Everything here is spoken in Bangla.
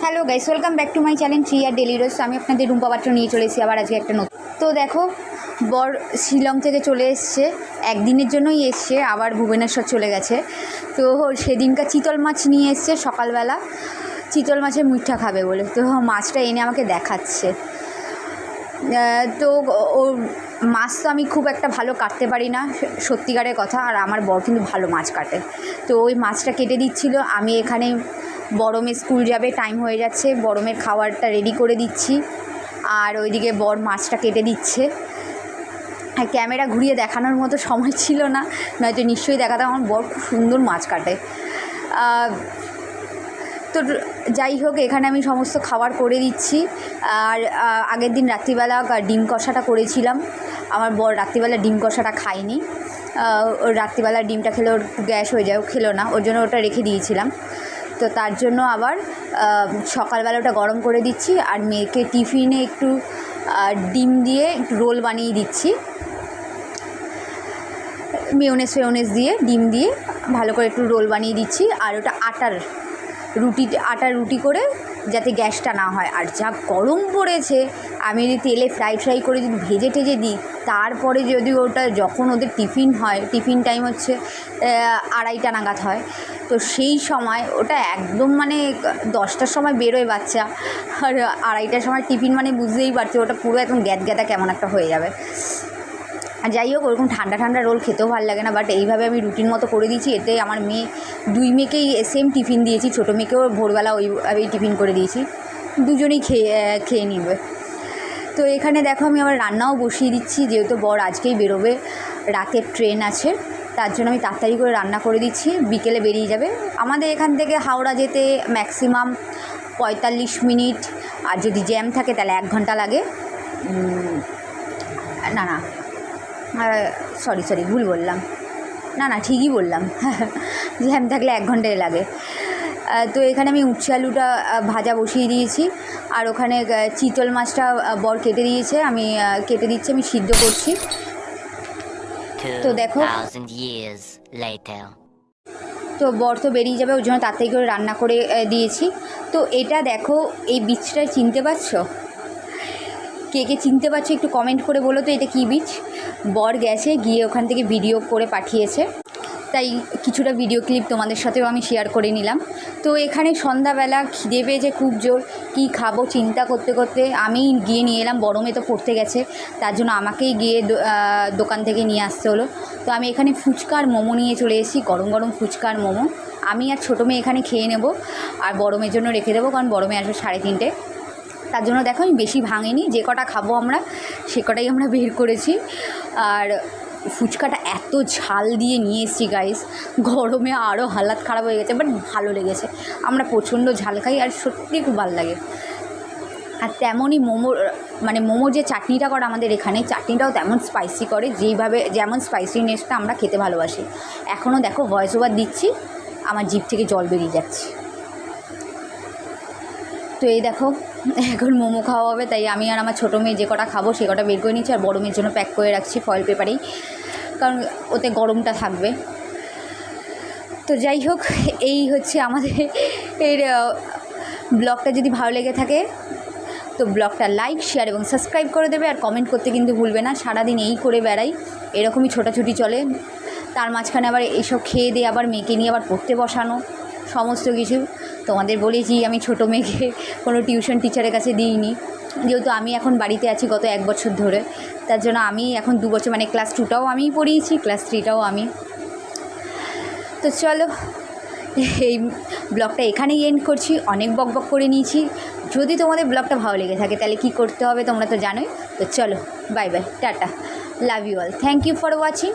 Hello guys, welcome back to my channel three R daily rose. আমি আপনাদের রুম্পা পাত্র নিয়ে চলে এসেছি আবার আজকে একটা নতুন। তো দেখো, বর শিলং থেকে চলে এসছে, একদিনের জন্যই এসছে, আবার ভুবনেশ্বর চলে গেছে। তো সেদিনকার চিতল মাছ নিয়ে এসছে সকালবেলা, চিতল মাছের মুইঠা খাবে বলে। তো মাছটা এনে আমাকে দেখাচ্ছে। তো ও মাছ তো আমি খুব একটা ভালো কাটতে পারি না, সত্যিকারের কথা। আর আমার বর কিন্তু ভালো মাছ কাটে। তো ওই মাছটা কেটে দিচ্ছিল। আমি এখানে বড়মের স্কুল যাবে, টাইম হয়ে যাচ্ছে, বড়মের খাবারটা রেডি করে দিচ্ছি। আর ওইদিকে বর মাছটা কেটে দিচ্ছে। ক্যামেরা ঘুরিয়ে দেখানোর মতো সময় ছিল না, নয়তো নিশ্চয়ই দেখাতাম। আমার বর খুব সুন্দর মাছ কাটে। তো যাই হোক, এখানে আমি সমস্ত খাবার করে দিচ্ছি। আর আগের দিন রাত্রিবেলা ডিম কষাটা করেছিলাম। আমার বর রাত্রিবেলা ডিম কষাটা খায়নি। ওর রাত্রিবেলা ডিমটা খেলে ওর গ্যাস হয়ে যায়, ও খেলো না, ওর জন্য ওটা রেখে দিয়েছিলাম। তো তার জন্য আবার সকালবেলা ওটা গরম করে দিচ্ছি। আর মেয়েকে টিফিনে একটু ডিম দিয়ে একটু রোল বানিয়ে দিচ্ছি, মেয়োনেজ দিয়ে ডিম দিয়ে ভালো করে একটু রোল বানিয়ে দিচ্ছি। আর ওটা আটার রুটি করে, যাতে গ্যাসটা না হয়। আর যা গরম পড়েছে, আমি যদি তেলে ফ্রাই করে যদি ভেজে টেজে দিই, তারপরে যদি ওটা যখন ওদের টিফিন হয়, টিফিন টাইম হচ্ছে 2:30 নাগাদ হয়, তো সেই সময় ওটা একদম মানে 10টার সময় বেরোয় বাচ্চা, আর 2:30টার সময় টিফিন, মানে বুঝতেই পারছো ওটা পুরো একদম গ্যাদা কেমন একটা হয়ে যাবে। আর যাই হোক, ওরকম ঠান্ডা রোল খেতেও ভালো লাগে না, বাট এইভাবে আমি রুটিন মতো করে দিয়েছি। এতে আমার দুই মেয়েকেই সেম টিফিন দিয়েছি। ছোটো মেয়েকেও ভোরবেলা ওইভাবেই টিফিন করে দিয়েছি, দুজনেই খেয়ে নিবে। তো এখানে দেখো, আমি আবার রান্নাও বসিয়ে দিচ্ছি, যেহেতু বর আজকেই বেরোবে, রাতের ট্রেন আছে, তার জন্য আমি তাড়াতাড়ি করে রান্না করে দিচ্ছি। বিকেলে বেরিয়ে যাবে। আমাদের এখান থেকে হাওড়া যেতে ম্যাক্সিমাম 45 মিনিট, আর যদি জ্যাম থাকে তাহলে 1 ঘন্টা লাগে। না সরি ভুল বললাম, না ঠিকই বললাম, জ্যাম থাকলে 1 ঘন্টাই লাগে। তো এখানে আমি উচ্ছে আলুটা ভাজা বসিয়ে দিয়েছি। আর ওখানে চিতল মাছটা বর কেটে দিয়েছে, আমি কেটে দিচ্ছি, আমি সিদ্ধ করছি। তো দেখো, তো বর তো বেরিয়ে যাবে, ওর জন্য তাড়াতাড়ি করে রান্না করে দিয়েছি। তো এটা দেখো, এই বীজটা চিনতে পারছো? কে চিনতে পারছো একটু কমেন্ট করে বলো তো এটা কী বীজ। বর গেছে, গিয়ে ওখান থেকে ভিডিও করে পাঠিয়েছে, তাই কিছুটা ভিডিও ক্লিপ তোমাদের সাথেও আমি শেয়ার করে নিলাম। তো এখানে সন্ধ্যাবেলা খিদে পেয়েছে খুব জোর, কী খাবো চিন্তা করতে করতে আমি গিয়ে নিয়ে এলাম। বড় মেয়ে তো পড়তে গেছে, তার জন্য আমাকেই গিয়ে দোকান থেকে নিয়ে আসতে হলো। তো আমি এখানে ফুচকা আর মোমো নিয়ে চলে এসেছি, গরম ফুচকা আর মোমো। আমি আর ছোটো মেয়ে এখানে খেয়ে নেব, আর বড় মেয়ের জন্য রেখে দেবো, কারণ বড় মেয়ে আসবে 3:30। তার জন্য দেখো, আমি বেশি ভাঙিনি, যে কটা খাবো আমরা সে কটাই আমরা বের করেছি। আর ফুচকাটা এত ঝাল দিয়ে নিয়ে এসেছি গাইস, গরমে আরও হালাত খারাপ হয়ে গেছে, বাট ভালো লেগেছে। আমরা প্রচণ্ড ঝাল খাই, আর সত্যিই খুব ভালো লাগে। আর তেমনই মোমো যে চাটনিটা করে আমাদের এখানে, চাটনিটাও তেমন স্পাইসি করে, যেমন স্পাইসিনেসটা আমরা খেতে ভালোবাসি। এখনও দেখো ভয়েস ওভার দিচ্ছি, আমার জিভ থেকে জল বেরিয়ে যাচ্ছে। তো এই দেখো, এখন মোমো খাওয়া হবে, তাই আমি আর আমার ছোটো মেয়ে যে কটা খাবো সে কটা বের করে নিচ্ছি। আর বড় মেয়ের জন্য প্যাক করে রাখছি ফয়েল পেপারেই, কারণ ওতে গরমটা থাকবে। তো যাই হোক, এই হচ্ছে আমাদের এর ব্লগটা। যদি ভালো লেগে থাকে তো ব্লগটা লাইক, শেয়ার এবং সাবস্ক্রাইব করে দেবে। আর কমেন্ট করতে কিন্তু ভুলবে না। সারাদিন এই করে বেড়াই, এরকমই ছোটাছুটি চলে। তার মাঝখানে আবার এইসব খেয়ে দিয়ে আবার মেয়েকে নিয়ে আবার পড়তে বসানো, সমস্ত কিছু। তোমাদের বলেছি আমি ছোটো মেয়েকে কোনো টিউশন টিচারের কাছে দিইনি, যেহেতু আমি এখন বাড়িতে আছি গত 1 বছর ধরে। তার জন্য আমি এখন 2 বছর, মানে ক্লাস 2টাও আমিই পড়িয়েছি, ক্লাস 3টাও আমি। তো চলো, এই ব্লগটা এখানেই এন্ড করছি। অনেক বক করে নিয়েছি। যদি তোমাদের ব্লগটা ভালো লেগে থাকে তাহলে কি করতে হবে তোমরা তো জানোই। তো চলো, bye tata, love you all, thank you for watching.